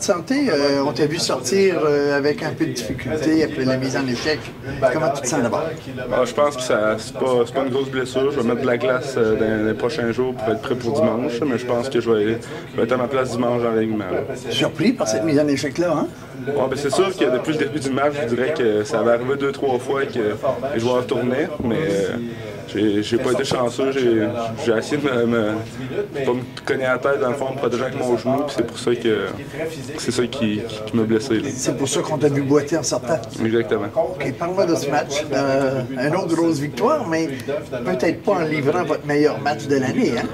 Santé, on t'a vu sortir avec un peu de difficulté après la mise en échec. Comment tu te sens d'abord? Je pense que c'est pas une grosse blessure. Je vais mettre de la glace dans les prochains jours pour être prêt pour dimanche, mais je pense que je vais être à ma place dimanche dans l'alignement. Surpris par cette mise en échec-là, hein? C'est sûr que depuis le début du match, je dirais que ça va arriver 2-3 fois que les joueurs tournaient, mais j'ai pas été chanceux. J'ai essayé de pas me cogner la tête dans le fond, me protéger avec mon genou, puis c'est pour ça que c'est ça qui m'a blessé. C'est pour ça qu'on t'a vu boiter en sortant. Exactement. OK, parle-moi de ce match. Une autre grosse victoire, mais peut-être pas en livrant votre meilleur match de l'année, hein?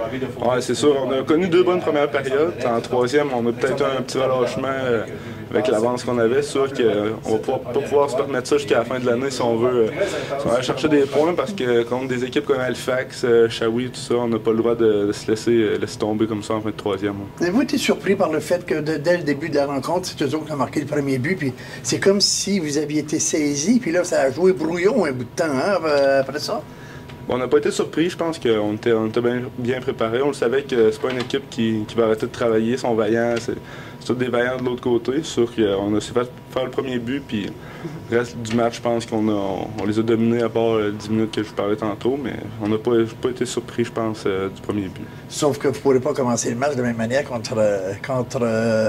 Ouais, c'est sûr. On a connu 2 bonnes premières périodes. En troisième, on a peut-être un petit relâchement avec l'avance qu'on avait. C'est sûr qu'on va pas pouvoir se permettre ça jusqu'à la fin de l'année si on veut aller chercher des points, parce que contre des équipes comme Halifax, Shawi, tout ça, on n'a pas le droit de se laisser tomber comme ça en fin de troisième. Avez-vous été surpris par le fait que dès le début de la rencontre, c'est eux autres qui ont marqué le premier but, puis c'est comme si vous aviez été saisis, puis là, ça a joué brouillon un bout de temps, hein, après ça? On n'a pas été surpris, je pense qu'on était bien préparés. On le savait que c'est pas une équipe qui va arrêter de travailler, ils sont vaillants, c'est tous des vaillants de l'autre côté. C'est sûr qu'on a su faire le premier but, puis le reste du match, je pense qu'on les a dominés à part 10 minutes que je vous parlais tantôt, mais on n'a pas été surpris, je pense, du premier but. Sauf que vous ne pourrez pas commencer le match de la même manière contre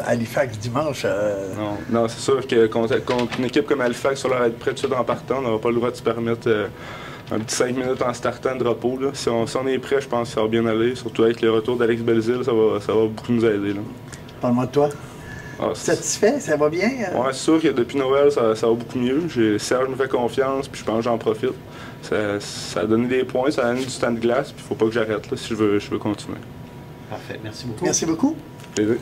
Halifax dimanche. Non, c'est sûr que contre une équipe comme Halifax, on va être prêt tout de suite en partant, on n'aura pas le droit de se permettre un petit 5 minutes en startant de repos. Là. Si on est prêt, je pense que ça va bien aller. Surtout avec le retour d'Alex Belzile, ça va beaucoup nous aider. Parle-moi de toi. Satisfait? Ça va bien? Oui, c'est sûr que depuis Noël, ça va beaucoup mieux. Serge me fait confiance, puis je pense que j'en profite. Ça a donné des points, ça a donné du temps de glace, puis il ne faut pas que j'arrête si je veux continuer. Parfait. Merci beaucoup. Merci beaucoup. Plaisir.